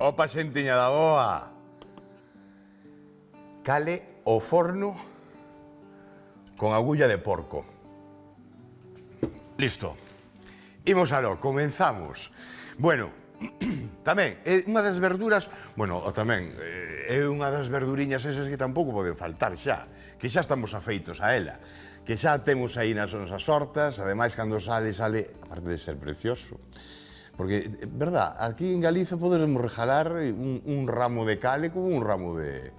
Opa, xentiña da boa! Cale o forno con agulla de porco. Listo. Imos aló, comenzamos. Bueno, tamén, é unha das verduras, bueno, tamén, é unha das verduriñas esas que tampouco poden faltar xa, que xa estamos afeitos a ela, que xa temos aí nas nosas hortas, ademais, cando sale, aparte de ser precioso, porque, verdad, aquí en Galicia podemos regalar un ramo de cale como un ramo de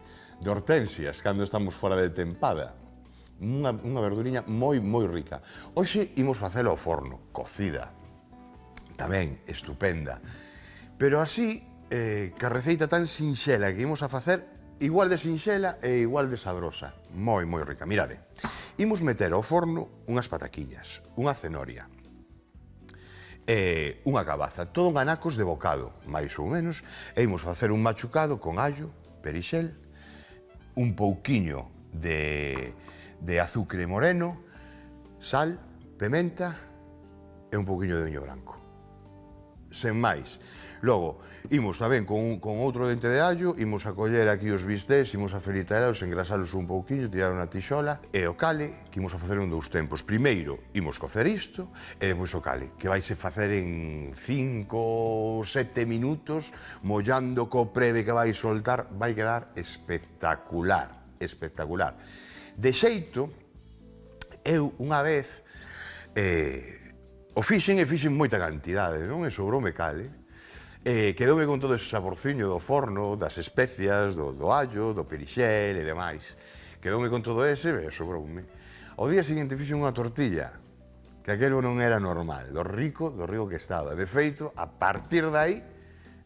hortensias, cando estamos fora de tempada. Unha verduriña moi rica. Hoxe imos facelo ao forno, cocida, tamén estupenda. Pero así, que a receita tan sinxela que imos a facer, igual de sinxela e igual de sabrosa. Moi rica. Mirade, imos meter ao forno unhas pataquillas, unha cenoria, unha cabaza, todo en anacos de bocado, máis ou menos, e imos facer un machucado con allo, perixel, un pouquiño de azucre moreno, sal, pementa e un pouquiño de viño branco. Sen máis. Logo, imos tamén con outro dente de allo, imos a coller aquí os bistés, imos a felitalos, engrasalos un pouquiño, tirar unha tixola, e o cale, que imos a facer en dous tempos. Primeiro, imos cocer isto, e depois o cale, que vaise facer en 5 ou 7 minutos, mollando co preve que vai soltar, vai quedar espectacular, espectacular. De xeito, eu unha vez o fixen moita cantidade, non? E sobroume cale. Quedoume con todo ese saborciño do forno, das especias, do allo, do perixel e demais. Quedoume con todo ese e sobroume. Ao día seguinte fixen unha tortilla, que aquelo non era normal, do rico que estaba. De feito, a partir de aí,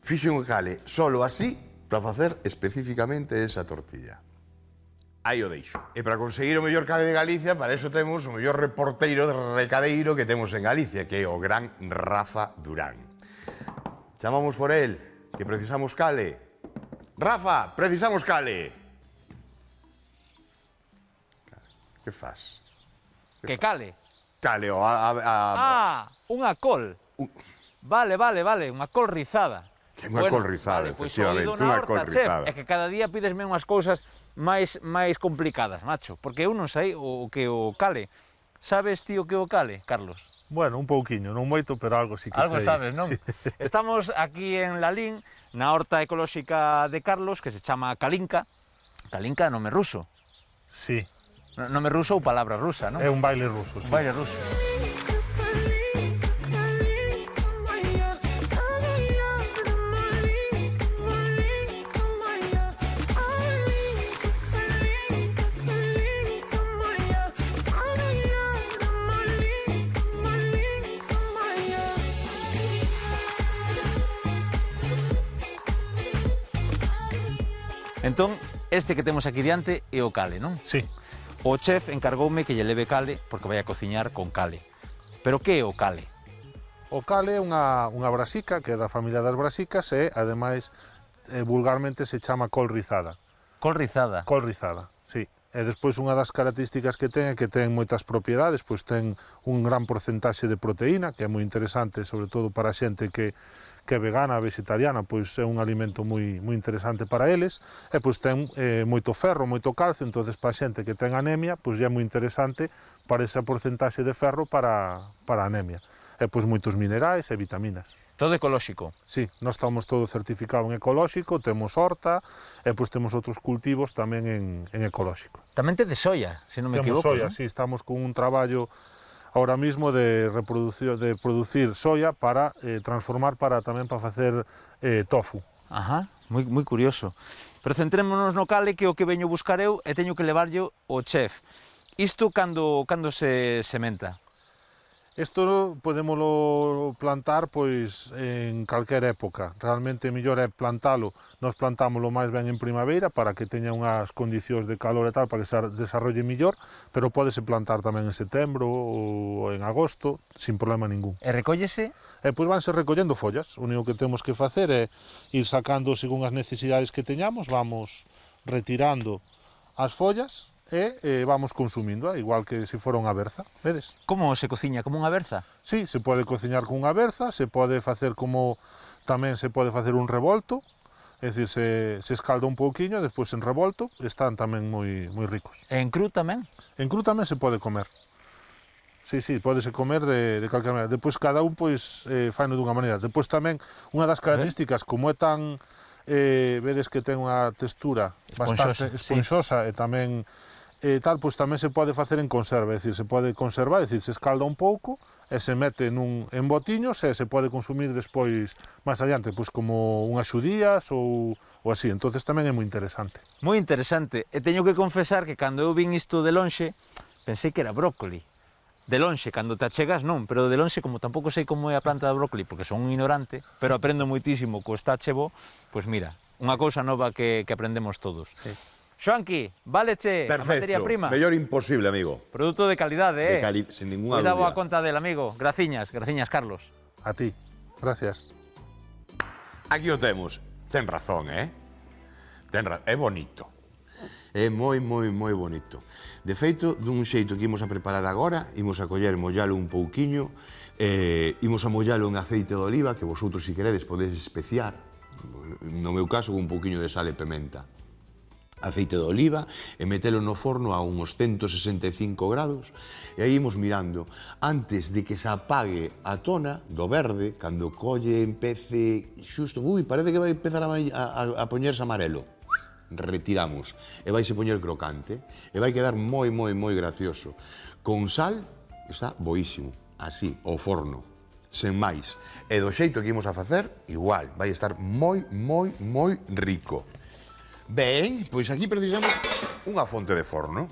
fixen un cale solo así para facer especificamente esa tortilla. Aí o deixo. E para conseguir o mellor cale de Galicia, para eso temos o mellor reporteiro de recadeiro que temos en Galicia, que é o gran Rafa Durán. Chamamos por el, que precisamos cale. Rafa, precisamos cale. Que faz? Que cale? Cale, o unha col. Vale, unha col rizada. Unha col rizada, efectivamente, unha col rizada. É que cada día pidesme unhas cousas máis complicadas, macho, porque eu non sei o que o cale. Sabes ti o que o cale, Carlos? Bueno, un pouquiño, non moito, pero algo sí que sei. Algo sabes, non? Sí. Estamos aquí en Lalín, na horta ecolóxica de Carlos, que se chama Kalinka. Kalinka, nome ruso. Sí. Nome ruso ou palabra rusa, non? É un baile ruso, sí. Un baile ruso. Entón, este que temos aquí diante é o cale, non? Sí. O chef encargoume que lle leve cale porque vai a cociñar con cale. Pero que é o cale? O cale é unha brasica, que é da familia das brasicas, e, ademais, vulgarmente se chama col rizada. Col rizada? Col rizada, sí. E despois unha das características que ten é que ten moitas propiedades, pois ten un gran porcentaxe de proteína, que é moi interesante, sobre todo para a xente que é vegana, vegetariana, pois é un alimento moi interesante para eles, e pois ten moito ferro, moito calcio, entonces para a xente que ten anemia, pois é moi interesante para esa porcentaxe de ferro para a anemia. E pois moitos minerais e vitaminas. Todo ecolóxico? Sí, nós estamos todo certificado en ecolóxico, temos horta, e pois temos outros cultivos tamén en ecolóxico. Tamén te de soia, se non me equivoco, Temos soia, ¿no? sí, estamos con un traballo ahora mismo de producir soia para transformar tamén para facer tofu. Ajá, moi curioso. Pero centrémonos no cale, que é o que veño buscar eu e teño que levarlle o chef. Isto cando se sementa? Isto podémolo plantar pois en calquer época. Realmente mellor é plantalo, nós plantámoslo máis ben en primavera para que teña unhas condicións de calor e tal, para que se desarrolle mellor, pero pódese plantar tamén en setembro ou en agosto, sin problema ningún. E recóllese? E pois vanse recollendo follas, o único que temos que facer é ir sacando según as necesidades que teñamos, vamos retirando as follas, e vamos consumindo, igual que se fora unha berza, vedes? Como se cociña, como unha berza? Sí, se pode cociñar con unha berza, se pode facer como tamén se pode facer un revolto, é dicir, se escalda un pouquiño, despois en revolto, están tamén moi ricos. E en cru tamén? En cru tamén se pode comer. Sí, pódese comer de calquera maneira. Depois cada un pois faino dunha maneira. Depois tamén unha das características, como é tan vedes que ten unha textura bastante esponxosa e tamén tal, pois tamén se pode facer en conserva, é dicir, se pode conservar, é dicir, se escalda un pouco e se mete en botiños e se pode consumir despois máis adiante, pois como unhas xudías ou así, entonces tamén é moi interesante. Moi interesante, e teño que confesar que cando eu vin isto de lonxe, pensei que era brócoli. De lonxe, cando te achegas non, pero de lonxe, como tampouco sei como é a planta de brócoli, porque son un ignorante, pero aprendo moitísimo co estáchebo, pois mira, unha cousa nova que aprendemos todos. Sí. Xoanqui, váleche a materia prima? Mellor imposible, amigo. Produto de calidade, Sin ninguna Pois dá boa dúbida. conta del, amigo. Graciñas, Carlos. A ti, gracias. Aquí o temos. Ten razón, É bonito. É moi bonito. De feito, dun xeito que imos a preparar agora, imos a coller, mollalo un pouquiño, imos a mollalo en aceite de oliva, que vosotros, se queredes, podedes especiar. No meu caso, con un pouquiño de sal e pementa. Aceite de oliva e metelo no forno a uns 165 grados e aí imos mirando antes de que se apague a tona do verde, cando colle empece xusto, parece que vai empezar a poñerse amarelo, retiramos e vai se poñer crocante e vai quedar moi gracioso. Con sal está boísimo, así, ao forno, sen máis, e do xeito que imos a facer, igual, vai estar moi rico. Ben, pois aquí precisamos unha fonte de forno.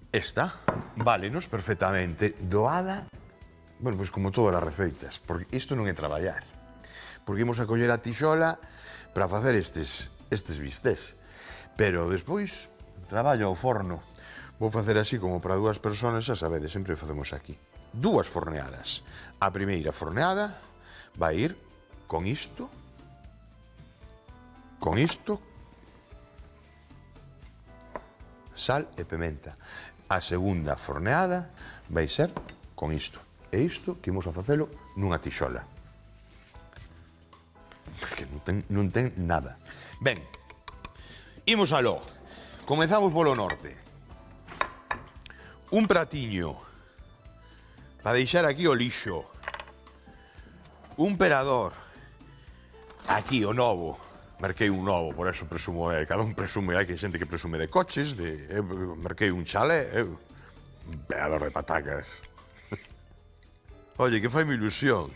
Esta, válenos perfectamente, doada, bueno, pois como todas as receitas, porque isto non é traballar. Porque imos a coller a tixola para facer estes bistés. Pero despois, traballo ao forno. Vou facer así como para dúas personas, xa sabedes, sempre facemos aquí. 2 forneadas. A primeira forneada vai ir con isto, sal e pementa. A segunda forneada vai ser con isto. E isto que imos a facelo nunha tixola. Que non ten nada. Ben, imos aló. Comezamos polo norte. Un pratiño para deixar aquí o lixo. Un perador. Aquí o novo. Merquei un novo, por eso presumo, cada un presume, hai que xente que presume de coches, merquei un chalé, un pegador de patacas. Oye, que fai mi ilusión.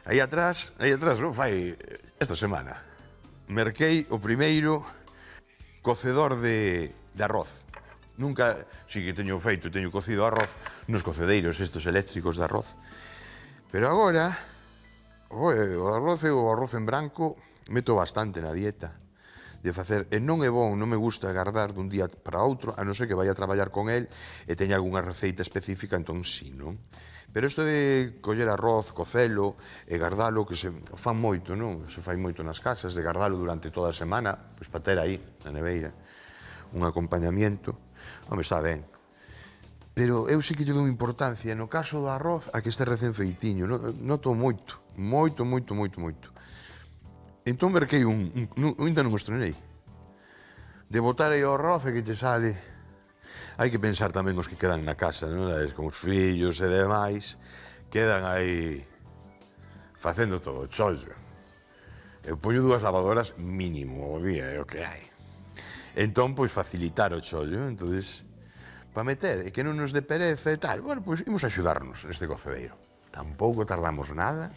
Aí atrás, non fai esta semana. Merquei o primeiro cocedor de arroz. Nunca, si que teño cocido arroz nos cocedeiros estos eléctricos de arroz. Pero agora, o arroz en branco, meto bastante na dieta de facer, e non é bon, non me gusta gardar dun día para outro, a non ser que vaya a traballar con el e teña algunha receita específica, entón sí, non? Pero isto de coller arroz, cocelo e gardalo, que se fan moito, non? Se fai moito nas casas, de gardalo durante toda a semana, pois para ter aí, na neveira, un acompañamiento, home, está ben. Pero eu sí que lle dou importancia, no caso do arroz, a que este recén feitiño, noto moito. Entón merquei ainda non o estrenei. De botar aí o arroz e que te sale. Hai que pensar tamén os que quedan na casa, non? Como os fillos e demais, quedan aí facendo todo o chollo. Eu poño 2 lavadoras mínimo ao día, é o que hai. Entón, pois, facilitar o chollo, entonces, para meter, e que non nos dé pereza e tal, bueno, pois, imos axudarnos neste cocedeiro. Tampouco tardamos nada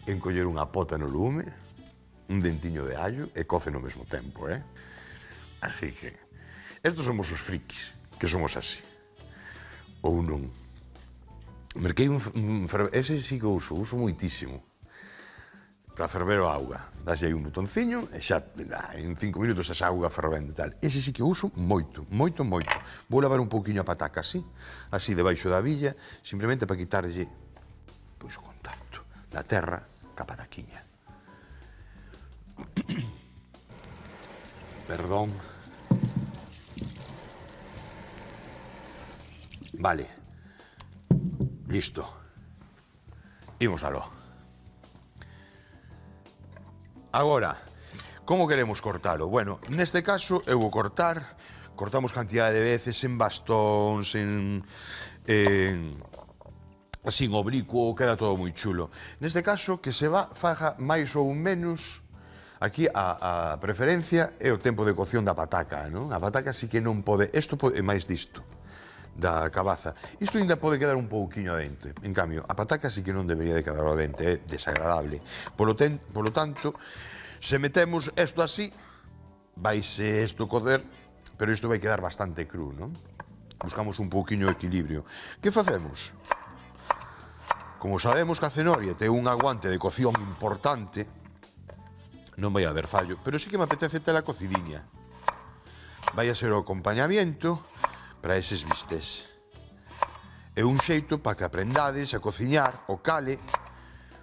en coller unha pota no lume, un dentiño de allo e coce no mesmo tempo, Así que, estos somos os frikis, que somos así. Ou non. Merquei ese sí que uso moitísimo. Para ferver o auga. Dase aí un botonciño e xa, en 5 minutos esa auga fervendo e tal. Ese sí que uso moito. Vou lavar un pouquiño a pataca así debaixo da villa, simplemente para quitarlle, pois, o contacto da terra ca pataquiña. Perdón. Vale. Listo. Imos aló. Agora, como queremos cortalo? Bueno, neste caso eu vou cortamos cantidade de veces en bastóns, así en oblicuo, queda todo moi chulo. Neste caso, que se faja máis ou menos, aquí a preferencia é o tempo de cocción da pataca, non? A pataca sí que non pode, isto é máis disto, da cabaza. Isto ainda pode quedar un pouquiño adentro. En cambio, a pataca sí que non debería de quedar adentro, é desagradable. Polo tanto, se metemos isto así, vaise isto cocer, pero isto vai quedar bastante cru, non? Buscamos un pouquiño de equilibrio. Que facemos? Como sabemos que a cenoria ten un aguante de cocción importante, non vai haber fallo, pero sí que me apetece tela cocidiña. Vai a ser o acompañamiento para eses bistés. É un xeito para que aprendades a cociñar o cale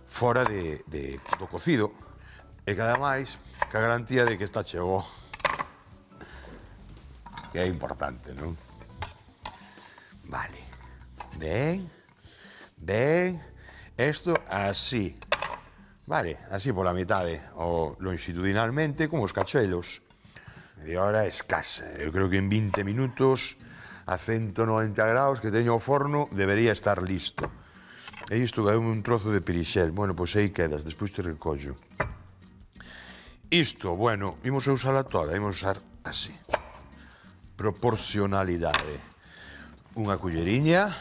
fora do cocido e que ademais que a garantía de que está chegou, que é importante, non? Vale, ben, isto así, vale, así pola metade, o longitudinalmente como os cachelos. Media hora escasa, eu creo que en 20 minutos a 190 graus que teño o forno debería estar listo. E isto que é un trozo de pirixel, bueno, pois aí quedas, despois te recollo. Isto, bueno, imos a usarla toda, imos a usar así. Proporcionalidade. Unha culleriña,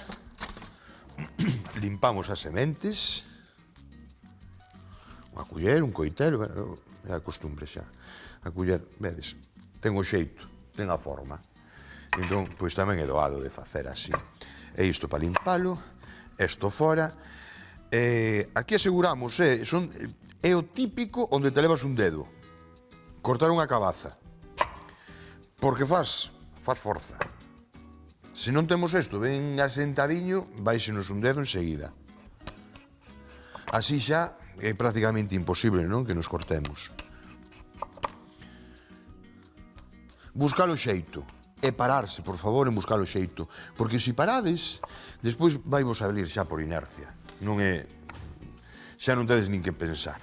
limpamos as sementes, unha culler, un coitelo, é a costumbre xa. A culler, vedes, ten o xeito, ten a forma. Entón, pois tamén é doado de facer así. E isto para limpalo, isto fora. Aquí aseguramos, é o típico onde te levas un dedo. Cortar unha cabaza. Porque faz forza. Se non temos isto ben asentadiño, vaísenos un dedo enseguida. Así xa é prácticamente imposible, non, que nos cortemos. Buscar o xeito. E pararse, por favor, en buscar o xeito. Porque se parades, despois vai vos salir xa por inercia. Non é... xa non tedes nin que pensar.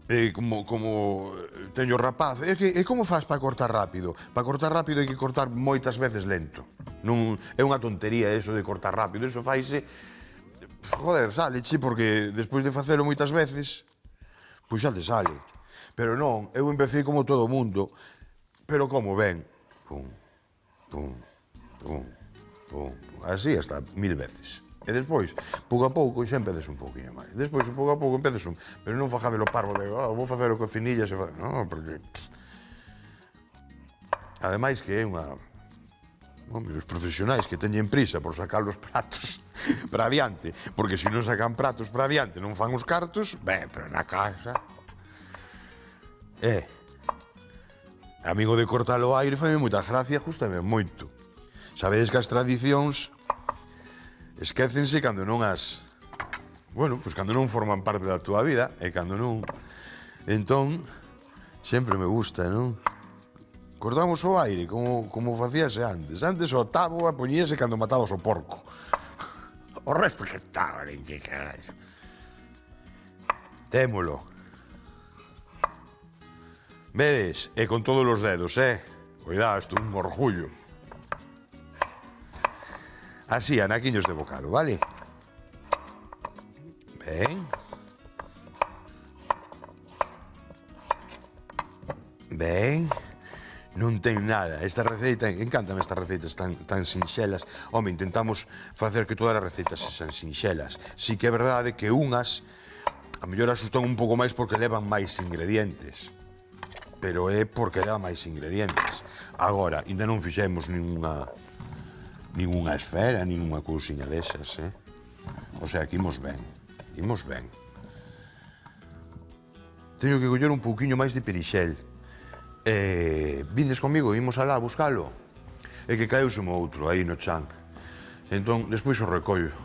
Como teño rapaz, e como faz para cortar rápido? Para cortar rápido hai que cortar moitas veces lento. Non é unha tontería eso de cortar rápido, eso faise... Joder, saleche, porque despois de facelo moitas veces, pois xa te sale. Pero non, eu empecé como todo o mundo, pero como ven, pum, pum, pum, pum, así hasta 1000 veces. E despois, pouco a pouco, xa empeces un pouquinho máis. Despois, pouco a pouco, empeces un... Pero non fajade lo parvo de, vou facer o cocinillas, non, porque... Ademais que é unha... Os profesionais que teñen prisa por sacar os pratos para adiante, porque se non sacan pratos para adiante non fan os cartos, ben, pero na casa... Amigo de cortar o aire, faime moita gracia, justame moito. Sabedes que as tradicións esquécense cando non as... Bueno, pois cando non forman parte da túa vida, e cando non... Entón, sempre me gusta, non? Cortamos o aire, como facíase antes. Antes o táboa poñíase cando matabas o porco. O resto que estaba, en que carai. Témolo. Vedes? E con todos os dedos, Cuidado, isto é un orgullo. Así, anaquiños de bocado, vale? Ben. Ben. Non ten nada. Esta receita, encántame estas receitas tan sinxelas. Home, intentamos facer que todas as receitas sexan sinxelas. Si que é verdade que unhas, a mellor asustan un pouco máis porque levan máis ingredientes. Pero é porque levan máis ingredientes. Agora, ainda non fixemos ningunha esfera, ningunha cousiña desas, O sea, que imos ben. Teño que coller un pouquiño máis de perixel. Vindes comigo, imos alá a buscalo. É que caeuse mo outro aí no chan. Entón, despois o recollo.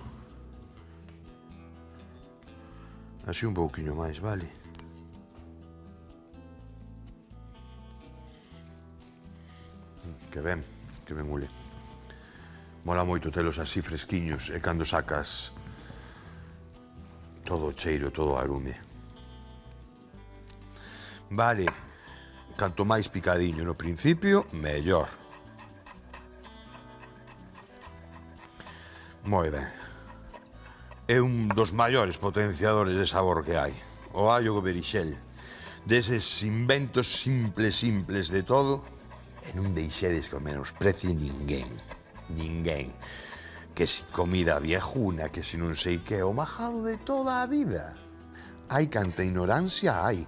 Así un pouquiño máis, vale? Que ben ule. Mola moito telos así fresquiños e cando sacas todo o cheiro, todo o arume. Vale, canto máis picadiño no principio, mellor. Moi ben. É un dos maiores potenciadores de sabor que hai. O allo co berixel. Deses inventos simples de todo, e non deixedes que o menosprecie ninguén. Ninguén. Que si comida viejuna, que si non sei que, o majado de toda a vida. Hai canta ignorancia, hai.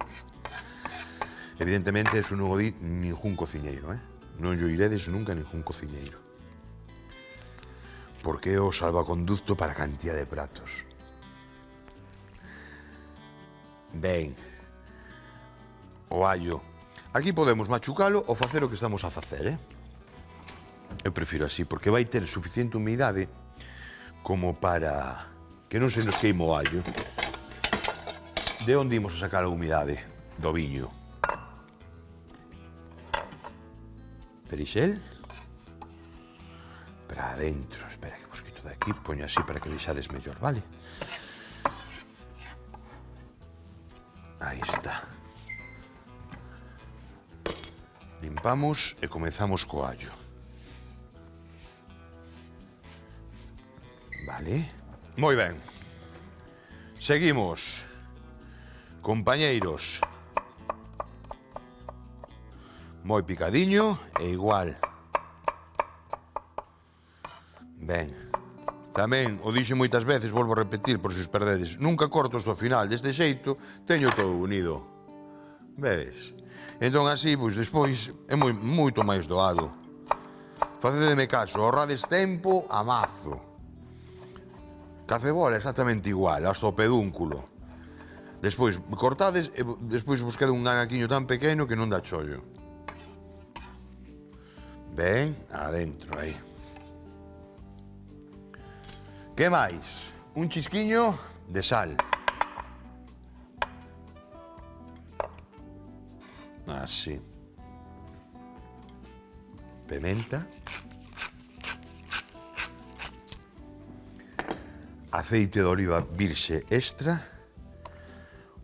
Evidentemente, eso non o di ningún cociñeiro, Non llo iredes nunca a ningún cociñeiro. Porque é o salvaconducto para a cantidad de pratos. Ben, o allo. Aquí podemos machucalo ou facer o que estamos a facer, Eu prefiro así, porque vai ter suficiente humidade como para que non se nos queime o allo. De onde imos a sacar a humidade? Do viño. Perixel. Para adentro. Espera que vos quito de aquí. Poño así para que vexades mellor, vale? Aí está. Limpamos e comezamos co allo. Vale. Moi ben. Seguimos. Compañeiros. Moi picadiño e igual. Ben. Tamén, o dixo moitas veces, volvo a repetir por se os perdedes, nunca corto hasta o final, deste xeito, teño todo unido. Vedes? Entón así, pois, despois, é moito máis doado. Facedeme caso, ahorrades tempo a mazo. Ca cebola exactamente igual, hasta o pedúnculo. Despois, cortades e despois vos queda un anaquiño tan pequeno que non dá chollo. Ben, adentro, aí. Que máis? Un chisquiño de sal. Así. Pimenta. Aceite de oliva virxe extra.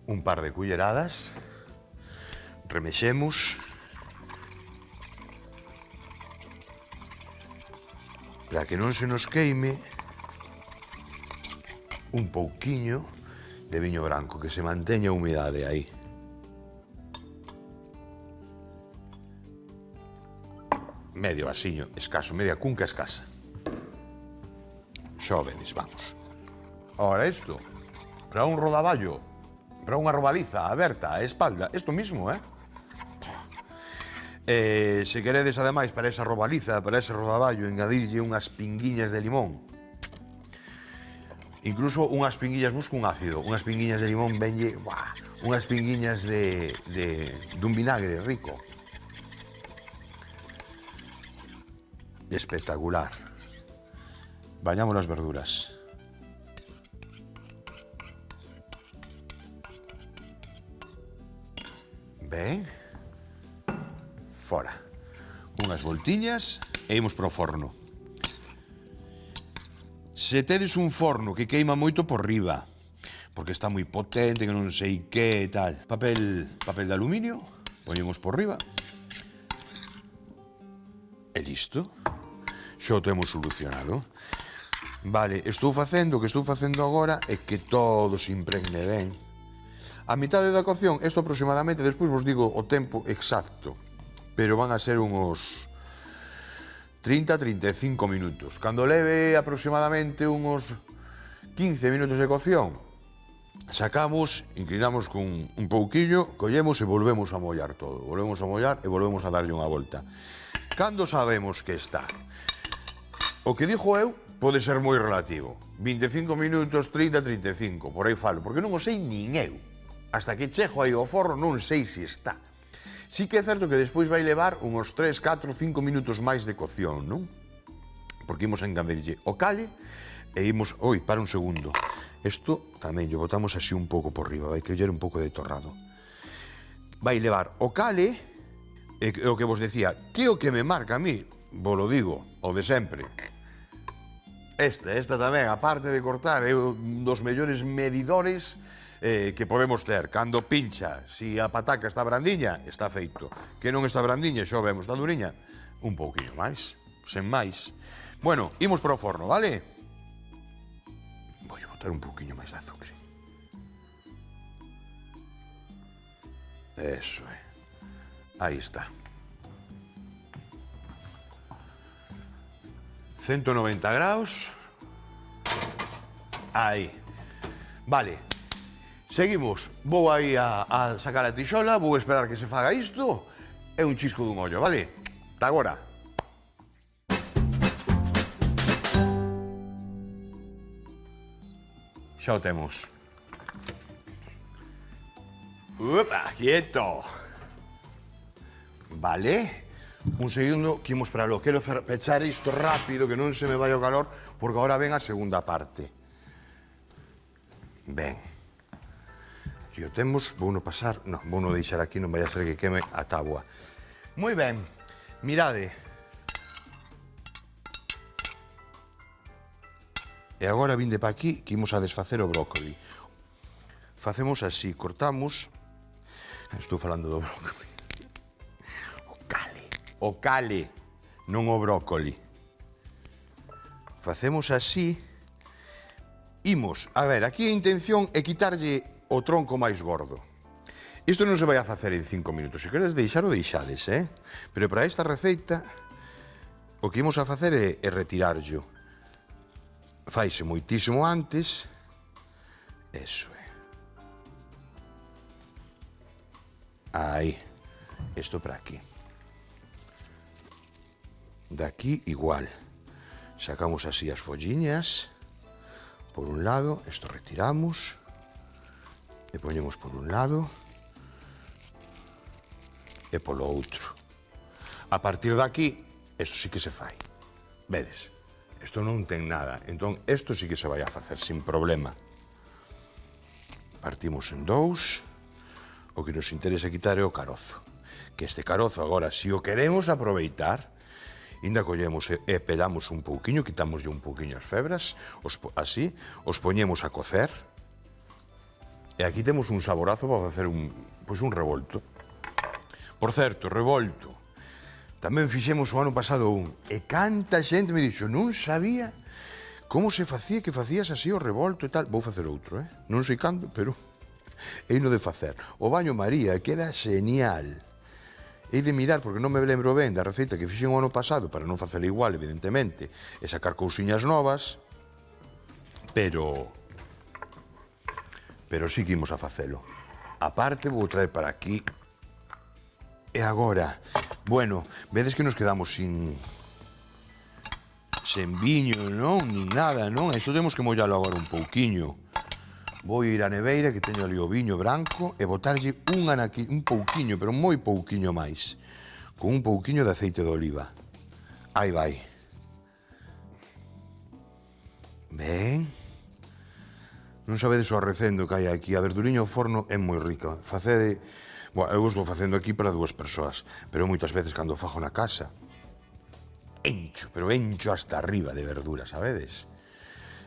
Un par de culleradas. Remexemos. Para que non se nos queime un pouquiño de viño branco, que se manteña a humidade aí. Medio vasiño escaso, media cunca escasa. Xa o vedes, vamos. Ahora isto, para un rodaballo, para unha robaliza aberta a espalda, isto mismo, se queredes, ademais, para esa robaliza, para ese rodaballo, engadirlle unhas pinguiñas de limón, incluso unhas pinguillas, busco un ácido, unhas pinguiñas de limón, venlle, unhas pinguiñas dun vinagre rico. Espectacular. Bañamos as verduras. Ben. Fora. Unhas voltiñas e imos para o forno. Se tedes un forno que queima moito por riba, porque está moi potente, que non sei que e tal, papel de aluminio, poñemos por riba, e listo. Xo o temos solucionado. Vale, o que estou facendo agora é que todo se impregne ben. A mitade da cocción, isto aproximadamente, despois vos digo o tempo exacto, pero van a ser uns 30-35 minutos. Cando leve aproximadamente uns 15 minutos de cocción, sacamos, inclinamos con un pouquiño, collemos e volvemos a mollar todo. Volvemos a mollar e volvemos a darlle unha volta. Cando sabemos que está? O que dixo eu pode ser moi relativo. 25 minutos, 30-35, por aí falo, porque non o sei nin eu. Hasta que chego aí ao forno non sei se está. Sí que é certo que despois vai levar uns 3, 4, 5 minutos máis de cocción, non? Porque imos a engadirlle o cale e imos... Oi, para un segundo. Isto tamén lle botamos así un pouco por riba, vai que oller un pouco de torrado. Vai levar o cale, e o que vos decía, que é o que me marca a mí, vos lo digo, o de sempre. Esta tamén, aparte de cortar, é un dos mellores medidores que podemos ter. Cando pincha, si a pataca está brandiña, está feito. Que non está brandiña, xo vemos, está duriña, un pouquinho máis, sen máis. Bueno, imos para o forno, vale? Vou botar un pouquinho máis de azúcar. Eso é. Aí está. 190 graus. Aí. Vale. Seguimos. Vou aí a sacar a tixola, vou esperar que se faga isto. É un chisco dun ollo, vale? Ata agora. Xa o temos. Upa, quieto. Vale. Un segundo que imos para lo. Quero pechar isto rápido, que non se me vai o calor, porque agora ven a segunda parte. Ben. Aquí o temos, vou no pasar, non, vou no deixar aquí, non vai a ser que queme a tábua. Moi ben, mirade. E agora vinde pa aquí, que imos a desfacer o brócoli. Facemos así, cortamos. Estou falando do brócoli. O cale, non o brócoli. Facemos así. Imos, a ver, aquí a intención é quitarlle o tronco máis gordo. Isto non se vai a facer en 5 minutos. Se queres deixar, o deixades, Pero para esta receita, o que imos a facer é retirarllo. Faise moitísimo antes. Eso é. Aí. Isto para aquí. De aquí igual. Sacamos así as folliñas. Por un lado, esto retiramos. E poñemos por un lado. E polo outro. A partir de aquí, isto sí que se fai. Vedes? Isto non ten nada. Entón, isto sí que se vai a facer sin problema. Partimos en dous. O que nos interesa quitar é o carozo. Que este carozo agora, se o queremos aproveitar, ainda collemos e pelamos un pouquiño, quitamoslle un pouquiño as febras, así, os poñemos a cocer, e aquí temos un saborazo para facer un revolto. Por certo, revolto, tamén fixemos o ano pasado un, e canta xente me dixo, non sabía como se facía, que facías así o revolto e tal. Vou facer outro, Non sei cando, pero é no de facer. O baño María queda genial. Hei de mirar, porque non me lembro ben da receita que fixen o ano pasado, para non facela igual, evidentemente, e sacar cousiñas novas, pero sí que imos a facelo. A parte, vou traer para aquí. E agora, bueno, vedes que nos quedamos sen viño, non? Nin nada, non? Isto temos que mollalo agora un pouquiño. Vou ir á neveira, que teño ali o viño branco, e botarlle un pouquiño, pero moi pouquiño máis, con un pouquiño de aceite de oliva. Aí vai. Ben. Non sabedes o arrecendo que hai aquí. A verduriña ao forno é moi rica. Facede... Bueno, eu estou facendo aquí para 2 persoas, pero moitas veces cando fajo na casa, encho hasta arriba de verdura, sabedes?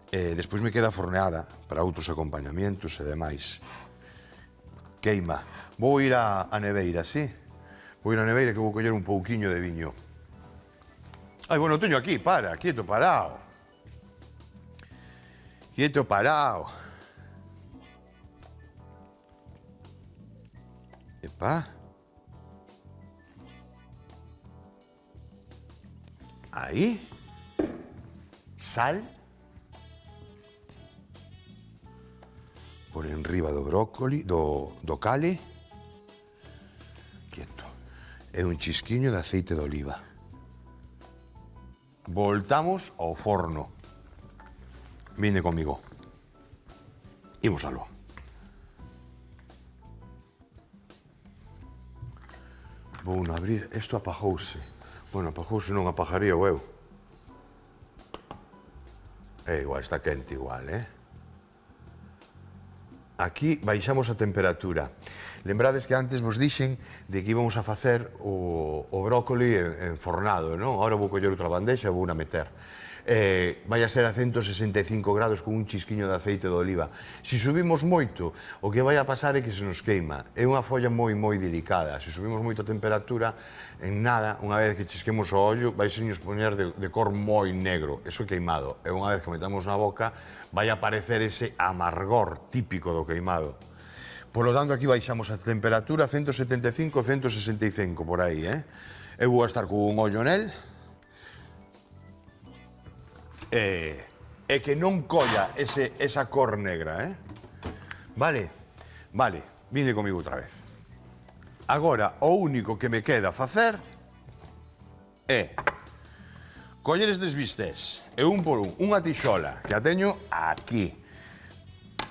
Despois me queda forneada para outros acompañamientos e demais. Queima. Vou ir á neveira, sí? Vou ir á neveira que vou coller un pouquiño de viño. Ai, bueno, teño aquí, quieto, parao. Quieto, parao. Epa. Aí. Sal. Por enriba do brócoli, do cale. Quieto. E un chisquiño de aceite de oliva. Voltamos ao forno. Vinde comigo. Imos aló. Vou non abrir. Isto apajouse. Bueno, apajouse non, apajaría eu. É igual, está quente igual, Aquí baixamos a temperatura. Lembrades que antes vos dixen de que íbamos a facer o brócoli enfornado, non? Ahora vou coller outra bandexa e vou na meter. Vai a ser a 165 grados con un chisquiño de aceite de oliva. Se subimos moito, o que vai a pasar é que se nos queima. É unha folla moi delicada. Se subimos moito a temperatura, en nada, unha vez que chisquemos o ollo, vai se nos poñer de cor moi negro. Eso é queimado. E unha vez que metamos na boca, vai a aparecer ese amargor típico do queimado. Por lo tanto, aquí baixamos a temperatura 175, 165, por aí, Eu vou a estar con un ollo nel, e que non colla esa cor negra, Vale? Vale, vinde comigo outra vez. Agora, o único que me queda facer é coller estes bistés e un por un, unha tixola, que a teño aquí.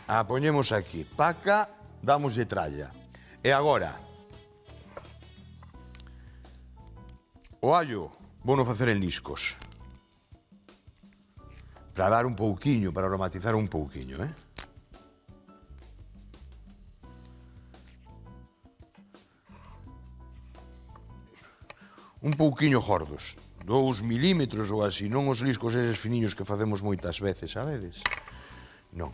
A poñemos aquí, paca, damoslle tralla. E agora, o allo vou non facer en liscos. Para dar un pouquiño, para aromatizar un pouquiño, Un pouquiño gordos, 2 milímetros ou así, non os liscos eses finiños que facemos moitas veces, sabedes? Non.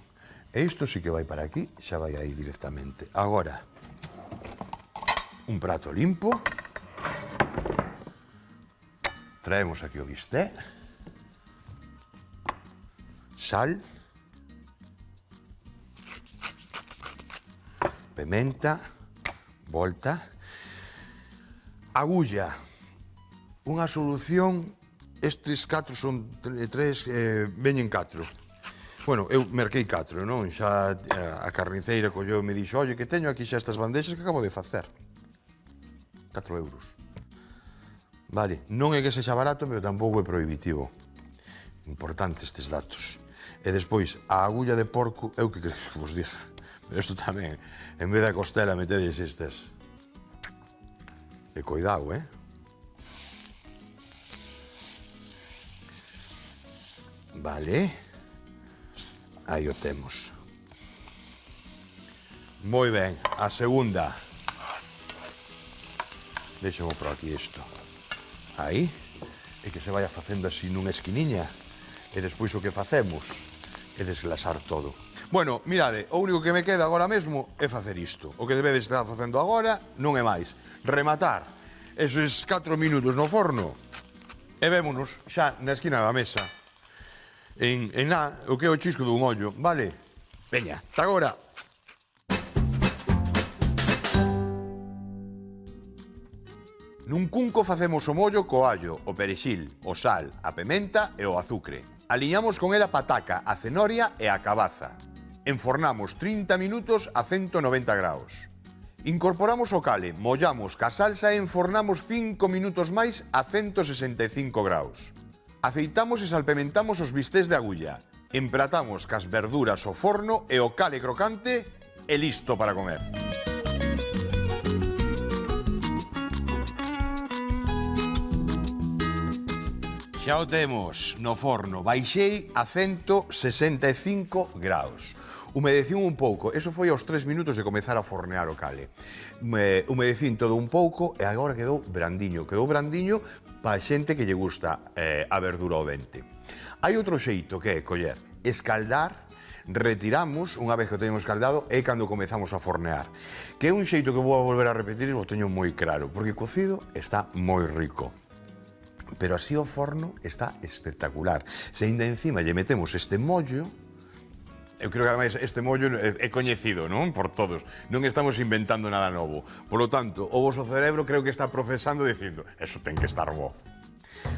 E isto sí que vai para aquí, xa vai aí directamente. Agora, un prato limpo. Traemos aquí o bisté. Sal, pimenta, volta, agulla, unha solución, estes 4 son 3, veñen 4. Bueno, eu merquei 4, non? Xa a carniceira colleu e me dixo, oye, que teño aquí xa estas bandexas que acabo de facer. 4 euros. Vale, non é que sexa barato, pero tampouco é prohibitivo. Importante estes datos. E despois, a agulla de porco, eu que queres que vos diga. Pero isto tamén, en vez da costela, metedes estas. E cuidado, Vale. Aí o temos. Moi ben, a segunda. Deixemos por aquí isto. Aí. E que se vaya facendo así nunha esquiniña. E despois o que facemos é desglasar todo. Bueno, mirade, o único que me queda agora mesmo é facer isto. O que debedes estar facendo agora non é máis. Rematar esos 4 minutos no forno e vémonos xa na esquina da mesa. En o que é o chisco dun ollo, vale? Veña, ata agora. Nun cunco facemos o mollo co allo, o perexil, o sal, a pementa e o azucre. Aliñamos con el a pataca, a cenoria e a cabaza. Enfornamos 30 minutos a 190 graus. Incorporamos o cale, mollamos ca salsa e enfornamos 5 minutos máis a 165 graus. Aceitamos e salpementamos os bistés de agulla. Empratamos cas verduras ao forno e o cale crocante e listo para comer. Xa o temos no forno, baixei a 165 graus. Humedecín un pouco, eso foi aos 3 minutos de comezar a fornear o cale. Humedecín todo un pouco e agora quedou brandiño. Quedou brandiño para a xente que lle gusta a verdura ao dente. Hai outro xeito que é coller, escaldar, retiramos, unha vez que o teñemos escaldado, é cando comezamos a fornear. Que é un xeito que vou a volver a repetir e o teño moi claro, porque cocido está moi rico. Pero así o forno está espectacular. Se ainda encima lle metemos este mollo, eu creo que ademais este mollo é coñecido, non? Por todos. Non estamos inventando nada novo. Por lo tanto, o vosso cerebro creo que está procesando dicindo, eso ten que estar bo.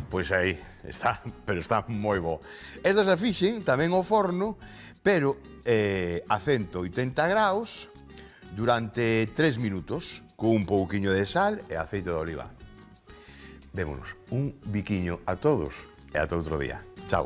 Pois aí, está, pero está moi bo. Estas a fixen tamén ao forno, pero a 180 graus durante 3 minutos, con un pouquiño de sal e aceite de oliva. Vémonos, un biquiño a todos e ata outro día. Chao.